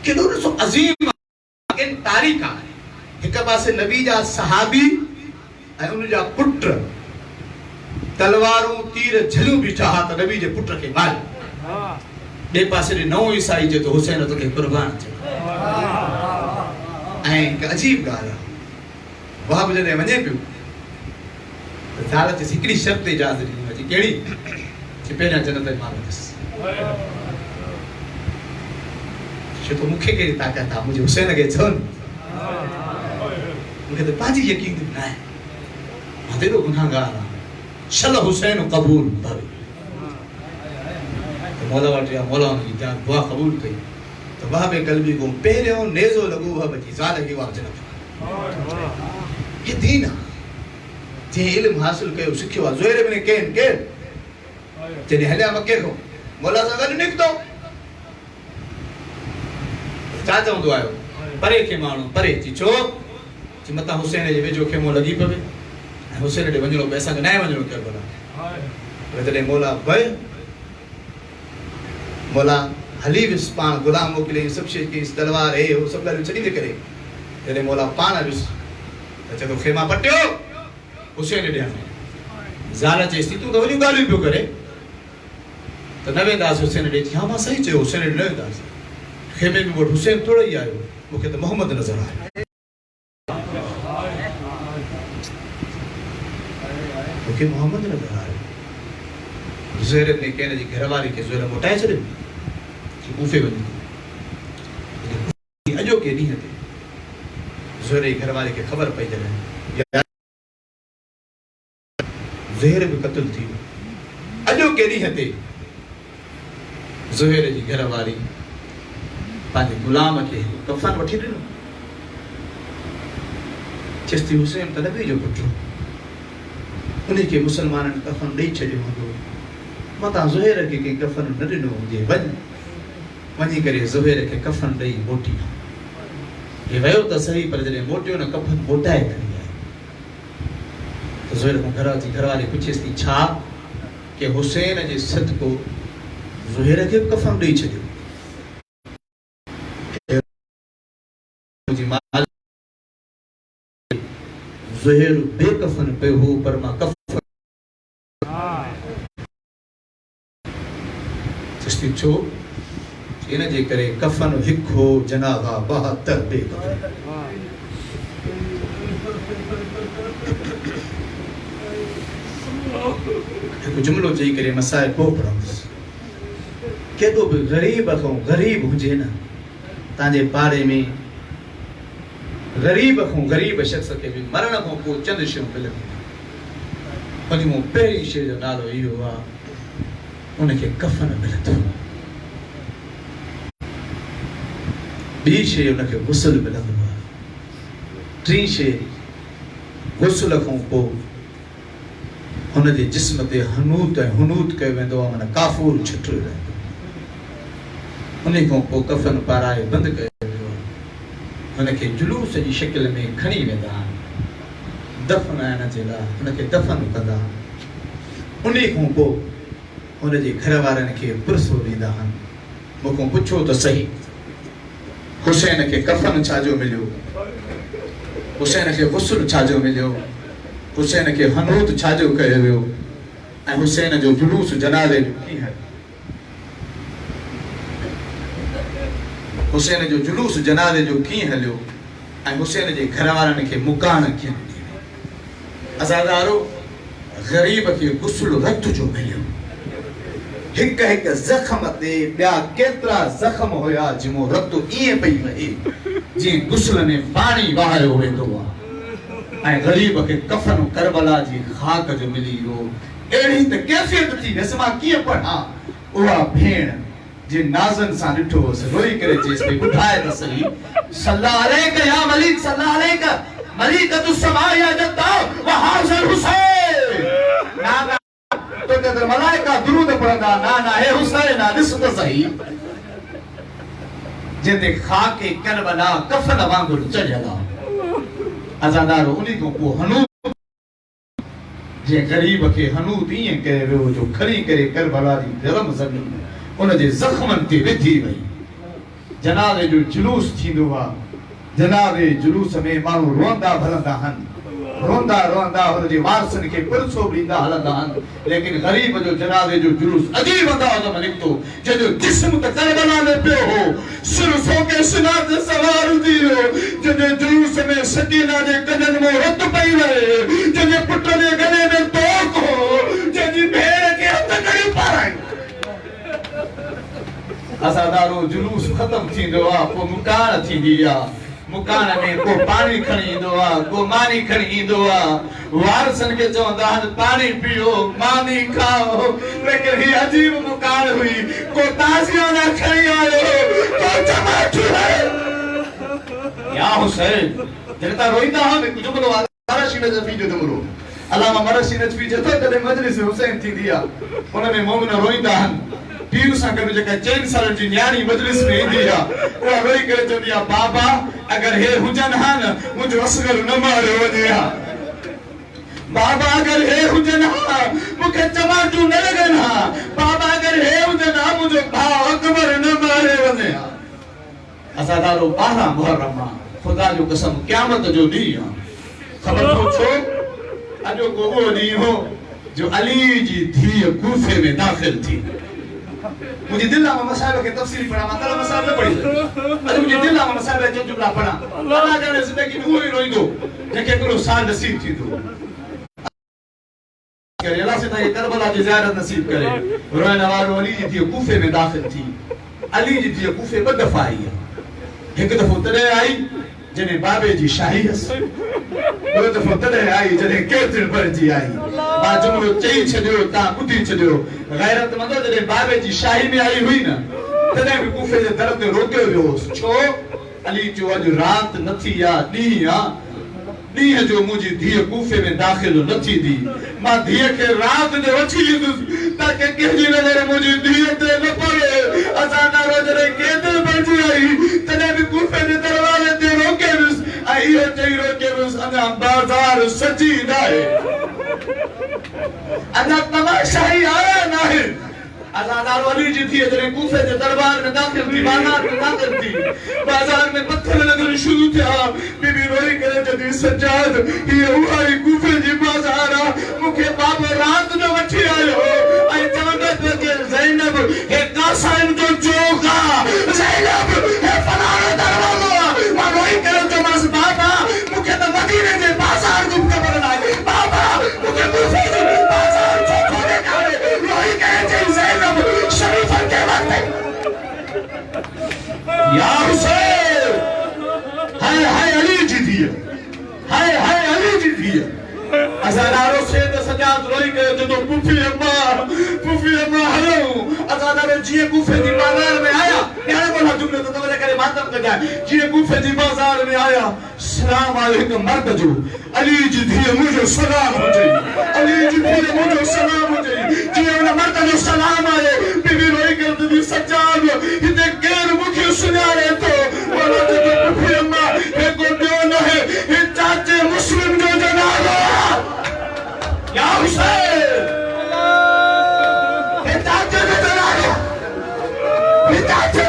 केॾो ॾिसो अज़ीम तारीख़ आहे हिक पासे नबी जा सहाबी ऐं उन जा पुट तलवारूं तीर झलियूं बीठा हा त नबी जे पुट खे मारियो ॿिए पासे ॾे नओं ईसाई जे तो हुसैन तोखे क़ुर्बान थियो ऐं हिकु अजीब ॻाल्हि आहे वहाब जॾहिं वञे पियो त ज़ाल चयसि हिकिड़ी शर्त इजाज़त ॾिनी कहिड़ी कि पहिरियां जन्नत में मां वेंदुसि छो त मूंखे कहिड़ी ताक़त आहे मुंहिंजे हुसैन खे चओ न मूंखे त पंहिंजी यकीन न आहे मां तेॾो गुनाहगार आहियां शल हुसैन क़बूल भवे मौला वटि विया मौला हुनजी दुआ क़बूल कई त वहाबे कल्बी को पहिरियों नेज़ो लॻो वहाब जी ज़ाल खे वाह जन्नत ये दीन आहे जंहिं इल्मु हासिल कयो सिखियो आहे ज़ुहैर इब्न केन केरु जॾहिं हलिया मके खां मौला सां गॾु निकितो छा चवंदो आहियो परे खे माण्हू परे थी छो चई मथां हुसैन जे वेझो खेमो लॻी पवे ऐं हुसैन ॾे वञिणो पए असांखे न वञिणो करबला पर जॾहिं मौला भयो मौला हली वियुसि पाण गुलाम मोकिलियईं सभु शइ कईसि तलवार हे हो सभु ॻाल्हियूं छॾी करे जॾहिं मौला पाण वियुसि त चए थो खेमा पटियो हुसैन ॾे ज़ाल चएसि थी तूं त वॾियूं ॻाल्हियूं पियो करे त न वेंदासीं हुसैन ॾे हा मां सही चयो हुसैन ॾे न वेंदासीं खेमे में वटि हुसैन थोरो ई आयो मूंखे त मोहम्मद नज़र आयो मूंखे मोहम्मद नज़र आयो ज़ुहैर ने कंहिं जी घरवारी खे ज़ुहैर मोटाए छॾियो कूफे वञी अॼोके ॾींहं ते ज़ुहैर जी घरवारी खे ख़बर पई जॾहिं ज़ुहैर बि क़त्ल थी वियो अॼोके ॾींहं ते ज़ुहैर जी घरवारी पंहिंजे गुलाम खे कफ़न वठी ॾिनो चएसि थी हुसैन त नबी जो पुटु उनखे मुसलमाननि कफ़न ॾेई छॾियो हूंदो मतां ज़ुहैर खे कंहिं कफ़न न ॾिनो हुजे वञी करे ज़ुहैर खे कफ़न ॾेई मोटी हे वियो त सही पर जॾहिं मोटियो न कफ़न मोटाए खणी आयो त ज़ुहैर खां घरवारी पुछेसि थी छा कि हुसैन जे सदको ज़ुहैर खे कफ़न ॾेई छॾियो ज़ुहैर बेकफ़न पियो हो पर मां कफ़न चस्ती छो इन जे करे कफ़न हिकु हो जनाज़ा 72 बेकफ़न हिकु जुमिलो चई करे मसाइल पोइ पढ़ंदुसि केॾो बि ग़रीब खां ग़रीब हुजे न तव्हांजे पाड़े में ग़रीब खां ग़रीब शख़्स खे बि मरण खां पोइ चंद शयूं मिलंदियूं उन मां पहिरीं शइ जो नालो इहो आहे उनखे कफ़न मिलंदो ॿी शइ उनखे गुसल मिलंदो आहे टी शइ गुसल खां पोइ हुनजे जिस्म ते हनूत ऐं हुनूत कयो वेंदो आहे माना काफ़ूर छुटियो रहंदो उन खां पोइ कफ़न पाराए बंदि कयो हुनखे जुलूस जी शिकिल में खणी वेंदा आहिनि दफ़नाइण जे लाइ हुनखे दफ़न कंदा उन खां पोइ हुनजे घर वारनि खे पुरसो ॾींदा आहिनि मुखों पुछो तो सही हुसैन के कफन छाजो मिलियो हुसैन के गुस्ल छाजो मिलियो हुसैन के हनूत छाजो कयो वियो ऐं हुसैन जो जुलूस जनाज़े जो कीअं हुसैन जो जुलूस जनाज़े जो कीअं हलियो ऐं हुसैन जे घर वारनि खे मुकान कीअं अज़ादारो ग़रीब के गुस्ल रत जो मिलियो हिक हिक ज़ख़्म ते ॿिया केतिरा ज़ख़्म हुया जिमो रत ईअं पई वहे जीअं गुस्ल में पाणी वहायो वेंदो आहे ऐं ग़रीब के कफ़न करबला जी खाक जो मिली वियो अहिड़ी त कैफ़ियत थी वयसि मां कीअं पढ़ां उहा भेण जे नाज़नि सां ॾिठो हुअसि रोई करे चएसि पई ॿुधाए त सही सल्लल्लाहु अलैहि या मलिक सल्लल्लाहु अलैहि मलिकतु समा या जद्दा व हाज़िल हुसैन ना ना तो ते मलाइका दुरूद पढ़ंदा ना ना हे हुसैन ना ॾिस त सही जिते खाके करबला कफन वांगुरु चढ़ियल आहे अज़ादारो उन्ही खां पोइ हनूत जे ग़रीब के हनूत ईअं कयो वियो जो खणी करे करबला जी गरम ज़मीन उन जे ज़ख़्मनि ते विधी वई जनाज़े जो जुलूस थींदो आहे जनाज़े जुलूस में माण्हू रोंदा भलंदा आहिनि रोंदा रोंदा हुन जे वारसनि खे पुरसो ॾींदा हलंदा आहिनि लेकिन ग़रीब जो जनाज़े जो जुलूस अजीब अंदाज़ में निकितो जंहिंजो जिस्म त करबला में पियो हो सिर सोके सिना ते सवार थी वियो जंहिंजे जुलूस में सकीना जे कननि में रत पई वहे जंहिंजे पुट जे गले में तोक हो जंहिंजी भेण खे हथ करे पाराई अज़ादारो जुलूस ख़त्म थींदो आहे पोइ मुकान थींदी आहे मुकान में को पानी खणी ईंदो आहे को मानी खणी ईंदो आहे वारसनि खे चवंदा आहिनि पानी पियो मानी खाओ लेकिन ही अजीब मुकान हुई को ताज़ियाना खणी आयो को टमाटो या हुसैन जॾहिं तव्हां रोईंदा हो हिकु जुमिलो मरशी नजफ़ी जो जुमिलो अलामा मरशी नजफ़ी चए थो कॾहिं मजलिस हुसैन थींदी आहे हुन में मोमिन रोईंदा आहिनि पीर सां गॾु जेका 4 सालनि जी न्याणी मजलिस में ईंदी आहे उहा रोई करे चवंदी आहे बाबा अगरि हे हुजनि हा न मुंहिंजो असगर न मारियो वञे हा बाबा अगरि हे हुजनि हा मूंखे टमाटो न लॻनि हा बाबा अगरि हे हुजनि हा मुंहिंजो भाउ अकबर न मारे वञे हा अज़ादारो 12 मुहर्रम आहे ख़ुदा जो कसम क़यामत जो ॾींहुं आहे ख़बर अथव छो अॼोको उहो ॾींहुं हो जो अली जी धीअ कूफे में दाख़िल थी मुझे दिल में मसाइब के तफसीली पढ़ा मां तला मसाइब न पढ़ी अरे मुझे दिल में मसाइब जो जुमला पढ़ा अल्लाह जाने जिंदगी में वही रोइंदो जेके को साल नसीब थी दो करे अल्लाह से ताकि करबला की ज़ियारत नसीब करे रोने वालो अली जी थी कूफे में दाखिल थी अली जी थी कूफे ब दफा आई एक दफो तले आई जने बाबे जी शाही हस दो दफो तले आई जने केतिन पर जी आई मां जुमलो चई छडियो ता ॿुधी छडियो गैरत मंदो जने बाबे जी शाही में आई हुई न तने भी कूफे जे दर ते रोकियो वियो छो अली जो अज रात न थी या डी या ॾींहं जो मुंहिंजी धीअ कूफे में दाख़िल न थींदी मां धीअ खे राति जो वठी ईंदुसि ताकि कंहिंजी नज़र मुंहिंजी धीअ ते न पवे अज़ादारो जॾहिं केतिरी बणिजी आई तॾहिं बि कूफे जे दरवाज़े ते रोके वियुसि ऐं इहो चई रोके वियुसि अञा बाज़ार सजी न आहे अञा तमाशाई आया न आहे अज़ादारो अली जी थी जॾहिं कूफे जे दरबार में दाख़िल थी बाज़ार में दाख़िल थी बाज़ार में पत्थर लॻण शुरू थिया बीबी रोई करे चवंदी सज्जाद हीअ उहा ई कूफे जी बाज़ार आहे मूंखे बाबो राति जो वठी आयो ऐं चवंदो पियो कि ज़ैनब हे कासाइन जो चौक आहे ज़ैनब हे फलाणो दरवाज़ो आहे मां रोई करे चयोमांसि बाबा मूंखे त मदीने जे बाज़ार जी ख़बर न आहे बाबा मूंखे कूफे जी बाज़ार जो खोले काढे रोई करे चई ज़ैनब शरीफ के वक्त या हुसैन हाय हाय अली जी दिया हाय हाय अली जी दिया अज़ादारो से त सजाद रोई करे जो पुफी अम्मा हलो अज़ादारो जी कूफे जी बाज़ार में आया यार बोला जुमले तो तवरे करे मातम कर जाए जी कूफे जी बाज़ार में आया सलाम अलैकुम मर्द जो अली जी दिया मुझे सलाम हो जाए अली जी दिया मुझे सलाम हो जाए जी उन मर्द जो सलाम आए बीबी रोई करे दी सजाद इते केर मुखे सुनारे तो बोला जो पुफी अम्मा हे को दियो न है हे चाचे मुस्लिम जो जनाजा या हुसैन हे चाचे जो जनाजा हे चाचे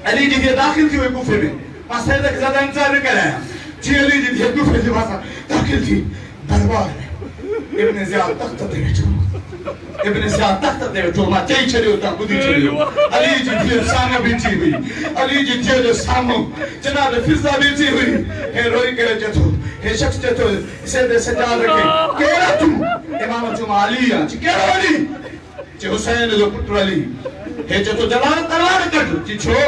अली जी थे दाखिल थी गुफे में मां सैद के ज्यादा इंतजार न कराया जी अली जी थे गुफे जे पासा दाखिल थी दरबार इब्न ज़ियाद तख्त ते बैठो इब्न ज़ियाद तख्त ते बैठो मां चई छड़ियो ता बुधी छड़ियो अली जी थे सामने बीठी हुई अली जी थे जो सामने जनाब फिजा बीठी हुई हे रोई करे चतो हे शख्स चतो सैद सजाद रखे केरा तू इमाम जुमा अली आ केरा अली जे हुसैन जो पुत्र अली हे चतो जलाल तलवार कढ जी छो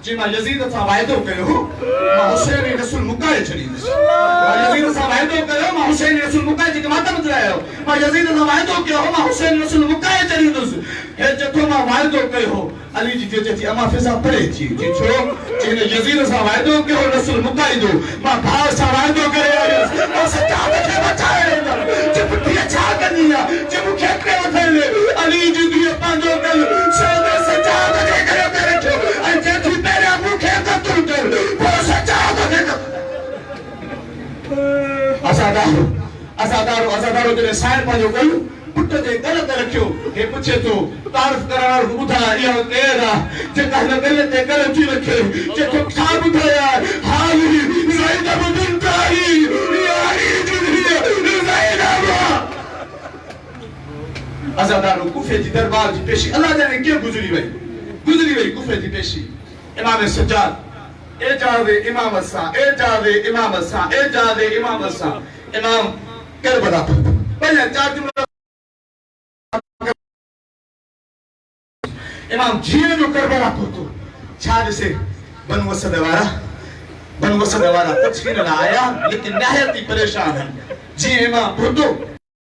जी मां यजीद सा वायदो कयो मां हुसैन रसूल मुकाए छडींदस मां यजीद सा वायदो कयो मां हुसैन रसूल मुकाए जे मातम चलायो मां यजीद सा वायदो कयो मां हुसैन रसूल मुकाए छडींदस हे चतो मां वायदो कयो अली जी जे अमा फिजा पड़े थी जी छो जे यजीद सा वायदो कयो रसूल मुकाए दो मां भाव सा वायदो करे और सच्चाई के बचाए जे पुठी छा करनी है जे मुखे के वठले अली जी दिए पांजो कल सैद सच्चाई के करे छो ऐ जे तू मेरे मुखे कतल कर वो सच्चाई के असादारो जे साइन पांजो कल पुट जे गलत रखियो हे पूछे तो तारीफ करार बुधा या केरा जे कहले गलत ते गलत थी रखे जे तो खा बुधाया हाली ज़ैनब बिनत अली यारी जुलिया ज़ैनब असादारो कुफे जी दरबार जी पेशी अल्लाह जाने के गुजरी वई कुफे जी पेशी इमाम सज्जाद एजाज़े इमाम सा इमाम करबला पहले चार जुमला इमाम जीने जो करबला पहुंचो छाज से बनु असद वाला तस्वीर ना आया लेकिन नहायत ही परेशान है जी इमाम पहुंचो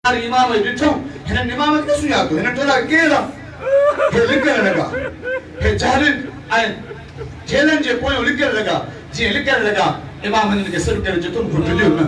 हर इमाम डिठो हिन इमाम के सुया तो हिन टोला केरा हे लिखण लगा हे जाहिर आए झेलन जे पोयो लिखण लगा जी लिखण लगा इमाम हिन के सर करे जो तुम घुट लियो ना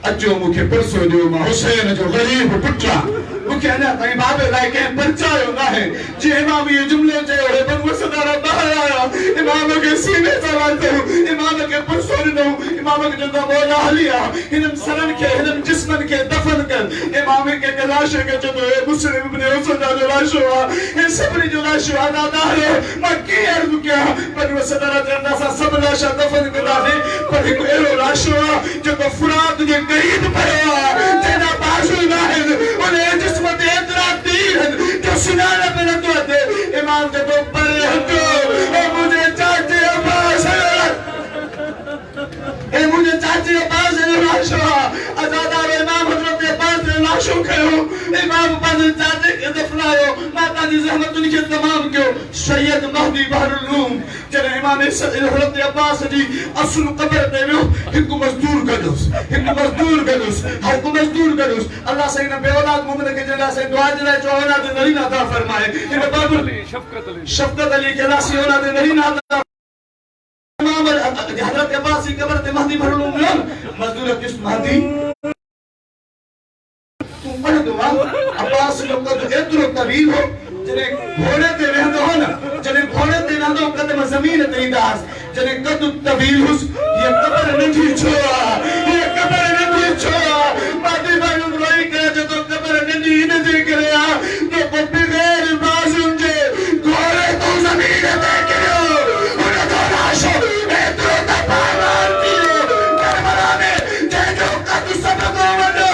अचो मुखे परसो दियो मां हुसैन जो गरीब पुत्रा मुखे ना ताई बाबे लाए के परचायो ना है जी इमाम ये जुमले चयो है बन वसदारा बाहर आया इमाम के सीने सवाल तो इमाम के परसो दियो इमाम के जो मौला हलिया हिन सरन के हिन जिस्मन के दफन कर इमाम के लाश के जो मुस्लिम इब्न हुसैन जो लाश हुआ इन सबरी जो लाश दादा है मक्की अर्ज किया बन वसदारा जन्ना सा सब लाश दफन करा दे पर एक एरो लाश हुआ जो फुरात के करीब पड़ा तेरा बाजू ना है उन्हें जिस्म दे इतना तीर है जो सुनाने पे न तो दे इमाम के तो पर हटो ए मुझे चाचे अब्बास ए मुझे चाचे अब्बास ने लाशो आजादार इमाम हजरत अब्बास ने लाशो कयो इमाम पास चाचे के दफनायो माता दी रहमत उनके तमाम क्यों सैयद महदी बहरुल रूम जने इमाम हजरत अब्बास जी असल कब्र दे लो हिक मजदूर कदुस हर को मजदूर कदुस अल्लाह से ने बेऔलाद मोमिन के जला से दुआ जला जो औलाद नहीं अता फरमाए इन बाबुल शफकत अली के लासी औलाद नहीं अता इमाम हजरत अब्बास की कब्र ते महदी बहरुल रूम मजदूर किस महदी तुम पढ़ दो अब्बास जो कद एतरो तवील हो जने घोड़े ते रहंदो हो ना जने घोड़े ते रहंदो कदम जमीन ते दास जने कद तवील हुस ये कब्र नहीं छोड़ा बादी बानु रोई करे जो तो कब्र नहीं न दे करया तो बगैर मासूम जे घोड़े तो जमीन ते करो उन तो लाशो एतरो तबार दियो करबला में जे जो कद सब को वडो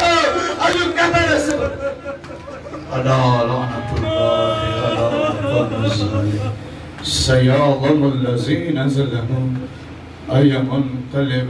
अजु कब्र से अल्लाह سيعظم الذين ظلموا أي منقلب